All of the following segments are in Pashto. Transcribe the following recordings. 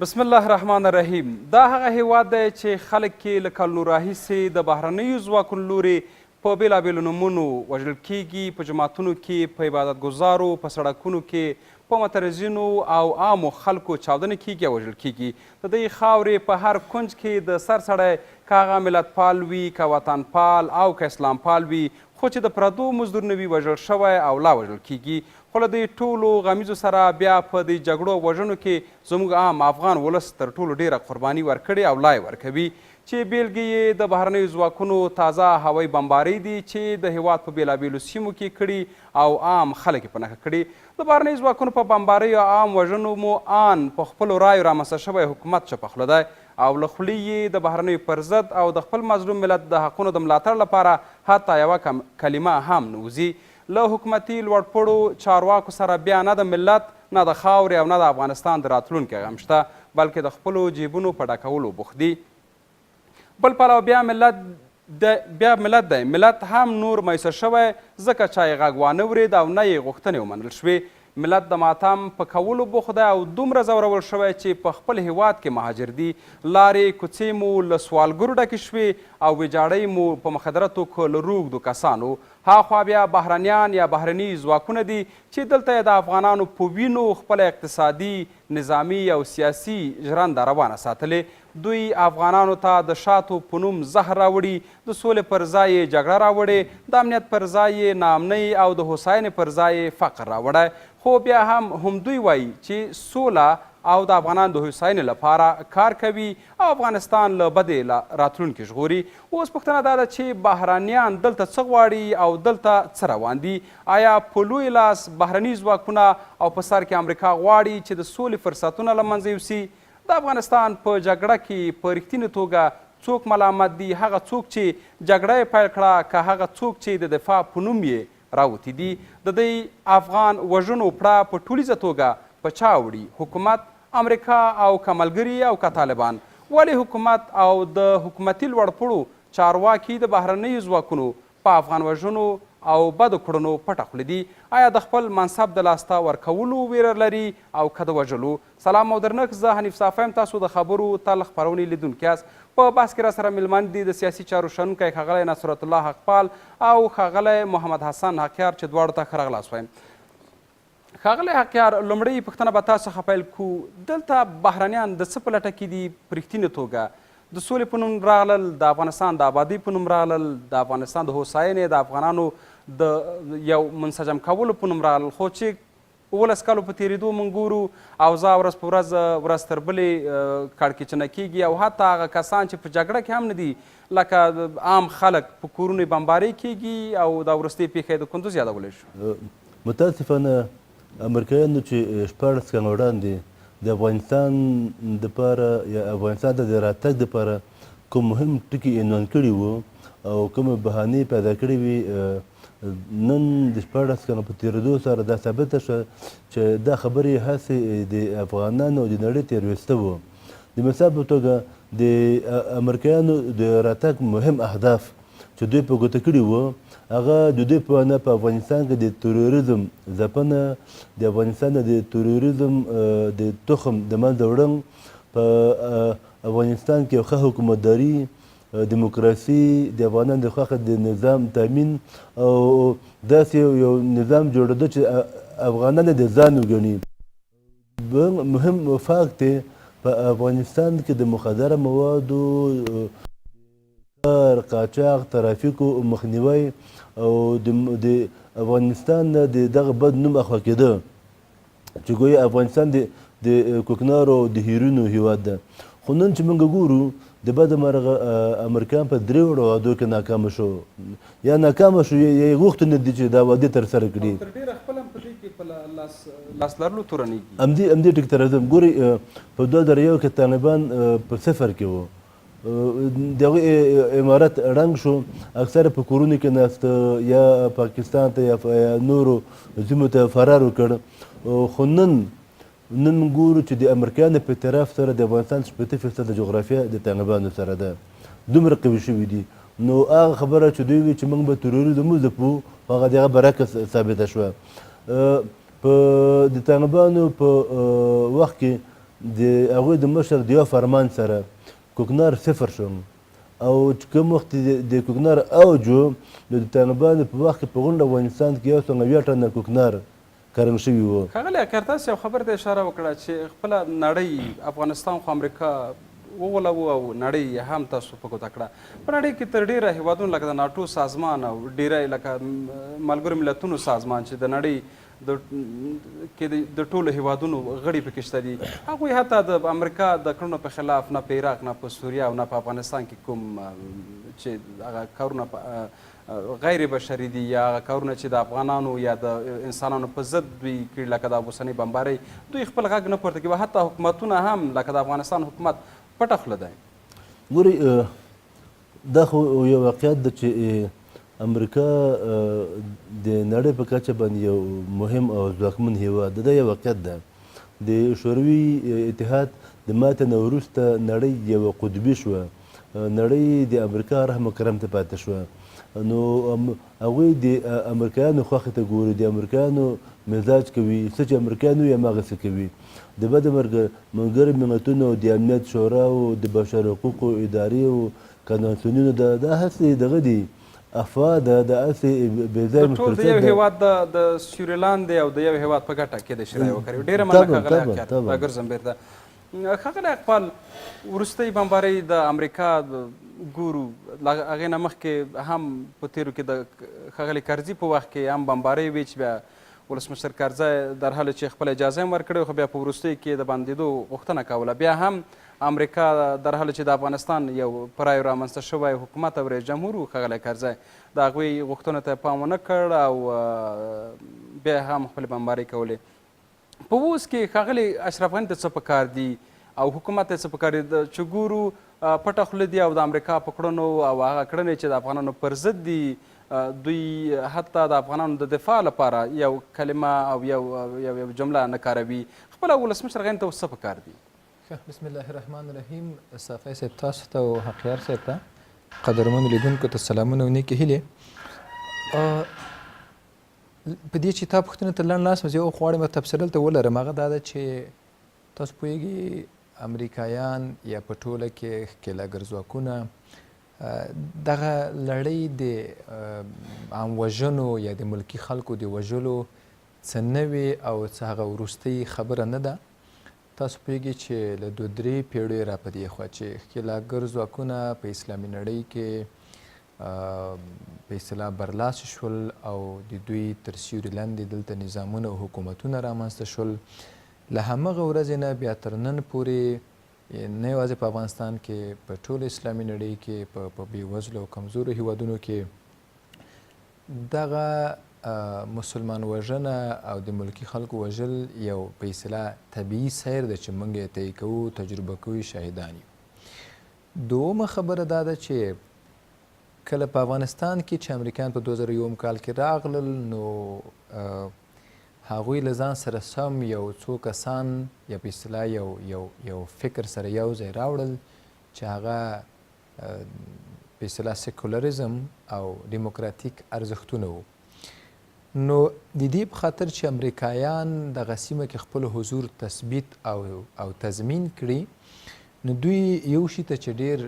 بسم الله الرحمن الرحیم. دا هغه هیواد دی چې خلک کې له کلونو راهیسې د بهرنیو ځواکونو لورې په بېلابېلو نومونو وژل کیږي، په جماعتونو کې، په عبادتګزارو، په سړکونو کې، په مترزینو او عامو خلکو چاودنې کیږي او وژل کیږي. د دې خاورې په هر کنج کې د سر سړی که هغه ملتپال وي، که وطنپال او که اسلام پال وي، خو چې د پردو مزدور نه وي وژل شوی او لا وژل کیږي. خو له دې ټولو غمیزو سره بیا په دې جګړو او وژنو کې زموږ عام افغان ولس تر ټولو ډیره قرباني ورکړې او لا یې ورکوي، چې بیلګې یې د بهرنیو ځواکونو تازه هوایي بمبارۍ دي چې د هیواد په بېلابېلو سیمو کې کړي او عام خلک یې په نښه کړي. د بهرنیو ځواکونو په بمباریو او عام وژنو مو آن په خپلو رایو رامنځته شوی حکومت چپه خوله دی او له خولې یې د بهرنیو پر ضد او د خپل مظلوم ملت د حقونو د ملاتړ لپاره حتی یوه کلمه هم نه وځي. له حکومتي لوړپوړو چارواکو سره بیا نه د ملت، نه د خاورې او نه د افغانستان د راتلونکي غم شته، بلکې د خپلو جیبونو په ډکولو بوخت دي. بل پلو بیا ملت دی، ملت هم نور میسر شوی ځکه چا یې غږ وانه ورید او نه یې غوښتنې ومنل شوې. ملت د ماتم په کولو بوخت دی او دومره ځورول شوی چې په خپل هیواد کې مهاجر دي. لارې کوڅې مو له سوالګرو ډکې شوې او ویجاړۍ مو په مخدره توکو له روږدو کسانو. هاخوا بیا بهرنیان یا بهرني ځواکونه دي چې دلته یې د افغانانو په وینو خپله اقتصادي، نظامي او سیاسي ژرنده روانه ساتلې. دوی افغانانو ته د شاتو په نوم زهر راوړي، د سولې پر ځای یې جګړه راوړې، د امنیت پر ځای یې ناامنۍ او د هوساینې پر ځای یې فقر راوړی. خو بیا هم دوی وایي چې سوله او د افغانانو د هوساینې لپاره کار کوي او افغانستان له بدې راتلونکي ژغوري. اوس پوښتنه دا ده چې بهرنیان دلته څه غواړي او دلته څه روان دي؟ آیا په لوی لاس بهرني ځواکونه او په سر کې امریکا غواړي چې د سولې فرصتونه له منځه یوسي؟ د افغانستان په جګړه کې په رښتینې توګه څوک ملامت دي؟ هغه څوک چې جګړه یې پیل کړه که هغه څوک چې د دفاع په نوم یې راوتي دي؟ د دې افغان وژنو پړه په ټولیزه توګه په چا وړي؟ حکومت، امریکا او که ملګري او که طالبان؟ ولې حکومت او د حکومتي لوړپوړو چارواکي د بهرنیو ځواکونو په افغان وژنو او بدو کړنو پټه خوله دي؟ آیا د خپل منصب د لاسته ورکولو ویره لري او که د وژلو؟ سلام او درنښت، زه حنیف صافی یم، تاسو د خبرو تل خپرونې لیدونکي یاست. په بحث کې راسره میلمانه دي د سیاسي چارو شنونکی ښاغلی نصرت الله حقپال او ښاغلی محمد حسن حقیار چې دواړو ته ښه راغلاست وایم. ښاغلی حقیار، لومړۍ پوښتنه به تاسو څخه پیل کړو. دلته بهرنیان د څه په لټه کې دي په رښتینې توګه؟ د سولې په نوم راغلل، د افغانستان د آبادۍ په نوم راغلل، د افغانستان د هوساینې، د افغانانو د یو منسجم کولو په نوم راغلل، خو چې 11 کالو په تېرېدو موږ ګورو اوضاع ورځ په ورځ تر بلې کړکېچنه کېږي او حتی هغه کسان چې په جګړه کې هم نه دي لکه عام خلک په کورونو یې بمبارۍ کېږي او دا وروستۍ پیښه یې د کندوز یادولی شو. متاسفانه امریکایانو چې 14 کاله وړاندې د افغانستان دپاره یا افغانستان ته د راتګ دپاره کوم مهم ټکي عنوان کړي وو او کومې بهانې پیدا کړې وي، نن د 14 کاله په تېرېدو سره دا ثابته شوه چې دا خبرې هسې د افغانانو او د نړۍ تېرویسته وو. د مثال په توګه د امریکایانو د راتګ مهم اهداف چې دوی په ګوته کړي وو هغه د دوی په وینا په افغانستان کې د تروریزم ځپنه، د افغانستان د تروریزم د تخم د منځه وړل، په افغانستان کې یو ښه حکومتداري، دیموکراسي، د افغانانو د خوښه د نظام تامین او داسې یو نظام جوړېده چې افغانان د ځان وګڼي. مهم فاکت دی په افغانستان کې د مخدره موادو کار، قاچاق، ترافیکو مخنیوی او د افغانستان نه د دغه بد نوم اخوا کېده چې ګویا افغانستان د کوکنارو او د هیروینو هیواد ده. خو نن چې موږ ګورو د بده مرغه امریکایان په درې وړو وعدو کې ناکامه شو، یا ناکامه شو یا یې غوښتي نه دي چې دا وعدې ترسره کړي. تر ډېره خپل هم په دې کې په لاس لرلو تورنېږي. همدې ټکي ته راځم. ګورئ په 2001 کې طالبان په صفر کې وو، د هغوی امارت ړنګ شو، اکثره په کورونو کې ناسته یا پاکستان ته یا نورو سیمو ته فرار وکړ. خو نن ګورو چې د امریکایانو په اعتراف سره د افغانستان 80% جغرافیه د طالبانو سره ده، دومره قوي شوي دي. نو هغه خبره چې دوی وي چې موږ به تروریزم وځپو هغه د هغه برعکس ثابته شوه. د طالبانو په وخت کې د هغوی د مشر د یو فرمان سره کوکنار صفر شو او چې کوم وخت د کوکنار اوج و نو د طالبانو په وخت کې په غونډه افغانستان کې 1 ټنه کوکنار کرل شوي وو. ښاغلی اکر تاسو یو خبر ته اشاره وکړه چې خپله نړۍ افغانستان خو امریکا وغولوو او نړۍ هم تاسو په ګوته کړه. په نړۍ کې تر ډېره هیوادونو لکه د ناټو سازمان او ډېری لکه ملګرو ملتونو سازمان چې د نړۍ کې د ټولو هیوادونو غړي پکې شته دي، هغوی حتی د امریکا د کړنو په خلاف نه په عراق نه په سوریه او نه په افغانستان کې کوم چې هغه کارونه غیر بشري دي یا هغه کارونه چې د افغانانو یا د انسانانو په ضد دوی کړي لکه د اوسنۍ بمبارۍ، دوی خپل غږ نه پورته کوي. حتی حکومتونه هم لکه د افغانستان حکومت پټه خوله دی. ګورئ دا خو یو واقعیت ده چې امریکا د نړۍ په کچه باندې یو مهم او ځواکمن هیواد ده. دا یو واقعیت ده. د شوروي اتحاد د ماتې نه وروسته نړۍ یوه قطبي شوه، نړۍ د امریکا رحم و کرم ته پاتې شوه. نو هغوی د امریکایانو خوښې ته ګوري، د امریکایانو مزاج کوي، څه چې امریکایان وي هماغسې کوي. د بده مرګه ملګرو ملتونو د امنیت شورا او د بشر حقوقو ادارې او کنوانسیونونو دا هسې دغه دي افوا ده، د هسې بېځایه ټول د یو هېواد د سویریلاند او د یو هېواد په ګټه کېدای شي رایې وکړي. ډېره مننه ښاغلی راګرځم بېرته. ښاغلی اقبال، وروستۍ بمبارۍ د امریکا ګورو، هغې نه مخکې هم په تېرو کې د ښاغلي کرزي په وخت کې هم بمبارۍ وې چې بیا ولسمشر کرزی در حال چې خپله اجازه هم ورکړې خو بیا په وروستیو کې د بندېدو غوښتنه کوله. بیا هم امریکا در حال چې د افغانستان یو په رایو رامنځته شوی حکومت او رئیس جمهور و ښاغلی کرزی، د هغوی غوښتنو ته پام ونه کړ او بیا هم خپلې بمبارۍ کولې. په اوس کې ښاغلي اشرف غني ته څه پکار دي او حکومت ته څه پکار دي چې ګورو پټه خوله دي او د امریکا په کړنو او هغه کړنې چې د افغانانو پر ضد دي، دوی حتی د افغانانو د دفاع لپاره یو کلمه او یو جمله نه کاروي. خپله ولسمشر غني ته اوس څه پکار دي؟ بسم الله الرحمن الرحیم. صافی صاحب تاسو ته او حقیار صاحب ته قدرمنو لیدونکو ته سلامونه او نیکې هیلې. په دې چې تا پوښتنې ته لنډ لاس زه یو غواړم تفصیل دلته ولرم. هغه دا ده چې تاسو پوهیږئ امریکایان یا په ټوله کې ښکېلاګر ځواکونه دغه لړۍ د عام وژنو یا د ملکي خلکو د وژلو څه نوې او څه هغه وروستۍ خبره نه ده. تاسو پوهیږئ چې له 2-3 پیړیو را په دې خوا چې ښکېلاګر ځواکونه په اسلامي نړۍ کې په اصطلاح برلاسه شول او د دوی تر سیوري لاندې دلته نظامونه او حکومتونه رامنځته شول. له همغه ورځې نه بیا تر نن پورې نه یوازې په افغانستان کې په ټول اسلامي نړۍ کې په بېوزلو او کمزورو هیوادونو کې دغه مسلمان وژنه او د ملکي خلکو وژل یو په اصطلاح طبیعي سیر ده چې موږ یې طی کوو، تجربه کوو، شاهدان یو. دومه خبره دا ده چې کله په افغانستان کې چې امریکایان په 2001 کال کې راغلل نو هغوی له ځان سره سم یو څو کسان یا په اصطلاح یو فکر سره یو ځای راوړل چې هغه په اصطلاح سیکولریزم او ډیموکراتیک ارزښتونه وو. نو د دې په خاطر چې امریکایان دغه سیمه کې خپل حضور تثبیت او تضمین کړي نو دوی یو شي ته چې ډېر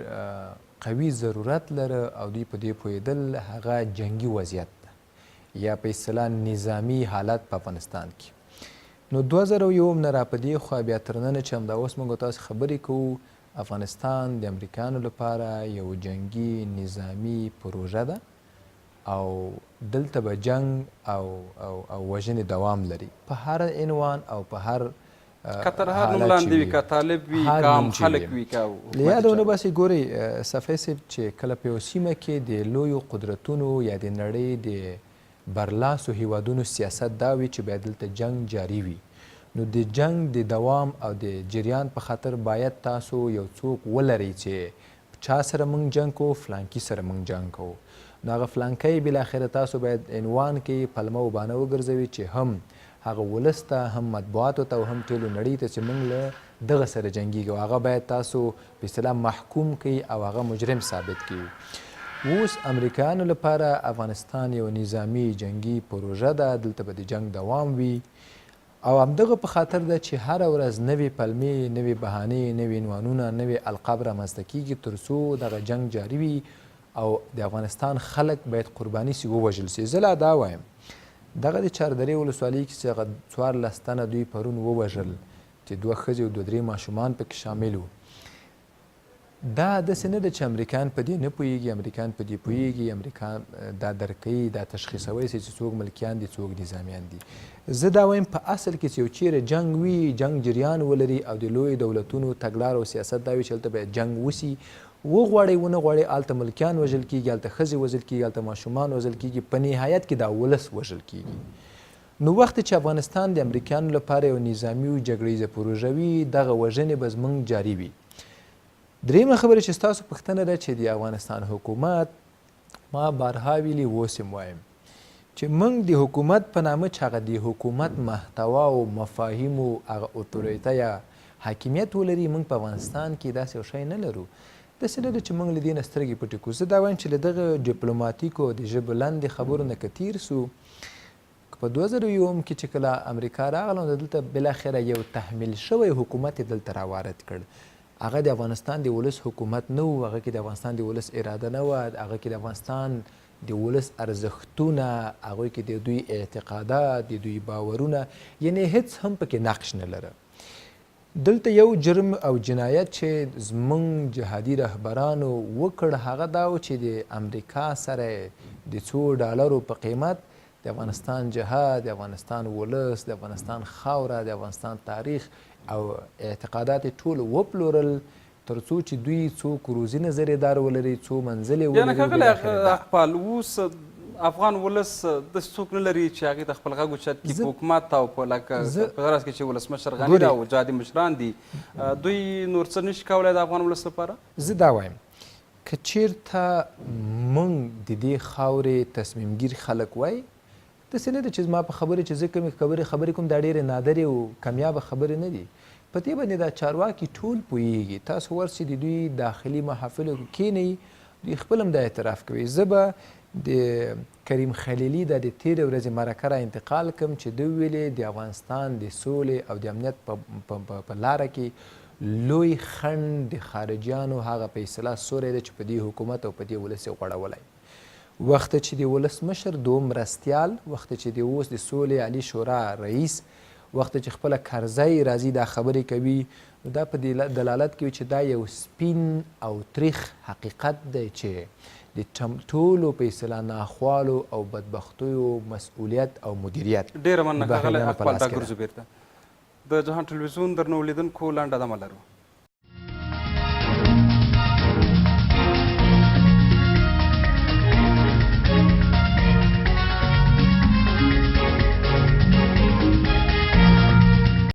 قوي ضرورت لره او دوی په دې پوهېدل هغه جنگي وضعیت ده یا په اصطلاح نظامی حالت په افغانستان کې. نو 2001 نه را په دې خوا بیا تر ننه چې همدا اوس موږ تاسو خبرې کوو، افغانستان د امریکایانو لپاره یو جنگي نظامی پروژه ده او دلته به جنگ او وژنې دوام لري په هر عنوان او په هر که تر هر نوم لاندې وي، که طالب وي، که عام خلک وي، که له یاده ونه باسئ. ګورئ صفی صاحب چې کله په یو سیمه کې د لویو قدرتونو یا د نړۍ د برلاسو هیوادونو سیاست دا وي چې باید دلته جنگ جاري وي، نو د جنگ د دوام او د جریان په خاطر باید تاسو یو څوک ولرئ چې چا سره موږ جنګ کوو، فلانکي سره موږ جنګ کوو. نو هغه فلانکی بالاخره تاسو باید عنوان کې پلمه و بانه وګرځوي چې هم هغه ولس ته، هم مطبوعاتو ته او هم ټولو نړۍ ته چې موږ له دغه سره جنګیږو، هغه باید تاسو په اصطلاح محکوم کړي او هغه مجرم ثابت کړي. اوس امریکایانو لپاره افغانستان یو نظامی جنگي پروژه ده، دلته به د جنگ دوام وي او همدغه په خاطر ده چې هره ورځ نوې پلمې، نوې بهانې، نوې عنوانونه، نوې القاب رامنځته کیږي تر څو دغه جنګ جاري وي او د افغانستان خلک باید قرباني سي، ووژل سي. زه لا دا وایم دغه د چاردرې ولسوالۍ کې چې هغه 14 تنه دوی پرون ووژل چې 2 ښځې او 2-3 ماشومان پکې شامل وو، دا داسې نه ده چې امریکایان په دې نه پوهېږي، امریکایان په دې پوهېږي، امریکایان دا درک کوي، دا تشخیصوی سي چې څوک ملکیان دي څوک نظامیان دي. زه دا وایم په اصل کې چې یو چیرې جنګ وي، جنګ جریان ولري او د لویو دولتونو تګلاره او سیاست دا وي چې هلته باید جنګ وسي، وغواړئ ونه غواړئ هلته ملکیان وژل کېږي، هلته ښځې وژل کېږي، هلته ماشومان وژل کېږي، په نهایت کې دا ولس وژل کېږي. نو وخت چې افغانستان د امریکایانو لپاره یو نظامي او جګړیزه پروژه وي، دغه وژنې به زموږ جاري وي. درېیمه خبره چې ستاسو پوښتنه ده چې د افغانستان حکومت، ما بارها ویلي اوس هم وایم چې موږ د حکومت په نامه چې هغه د حکومت محتوا او مفاهیمو هغه اتوریته یا حاکمیت ولري، موږ په افغانستان کې داسې یو شی نه لرو. داسې نه ده چې موږ له دې نه سترګې پټې کړو. زه دا وایم چې له دغه ډیپلوماتیکو د ژبو لاندې خبرو نه که تیر سو، په 2001 کې چې کله امریکا راغله نو دلته بالاخره یو تحمیل شوی حکومت یې دلته راوارد کړ. هغه د افغانستان د ولس حکومت نه و، هغه کې د افغانستان د ولس اراده نه وه، هغه کې د افغانستان د ولس ارزښتونه، هغوی کې د دوی اعتقادات، د دوی باورونه، یعنې هیڅ هم پکې نقش نه لره. دلته یو جرم او جنایت چې زموږ جهادي رهبرانو وکړ هغه دا و چې د امریکا سره د $2 په قیمت د افغانستان جهاد، د افغانستان ولس، د افغانستان خاوره، د افغانستان تاریخ او اعتقادات ټول وپلورل تر څو چې دوی څو کروزي نظریه دار ولري، څو منزلې ولري. یعنې ښاغلی اقبال، اوس افغان ولس داسې څوک نه لري چې هغې د خپل غږ اوچت کړي په حکومت او په لکه په غرض کې چې ولسمشر غني ده او جهادي مشران دي، دوی نور څه نشي کولی د افغان ولس لپاره؟ زه دا وایم که چیرته موږ د دې خاورې تصمیم ګیر خلک وای، داسې نه ده چې زما په خبرې چې زه کومې خبرې کوم دا ډېرې نادرې او کمیابه خبرې نه دي. په دې باندې دا چارواکي ټول پوهېږي. تاسو ورسئ د دوی داخلي محافلو کې کښېنئ، دوی خپل هم دا اعتراف کوي. زه به د کریم خلیلي د تېرې ورځې مرکه را انتقال کړم چې دوی ویلې د افغانستان د سولې او د امنیت په لاره کې لوی خنډ د خارجیانو هغه فیصله سوری ده چې په دې حکومت او په دې ولس یې غوړولی. وخت چې د ولسمشر دوه مرستیال، وخت چې د اوس د سولې عالي شورا رئیس، وخت چې خپله کرزی راځي دا خبرې کوي، نو دا په دلالت کوي چې دا یو سپین او تریخ حقیقت دی چې د ټولو فیصله ناخوالو او بدبختیو مسؤلیت او مدیریت. ډېره مننه ښاغلی اقبال ډاکټر زبیر ته. د جهان ټلویزیون درنو لیدونکو لنډه دمه لرو.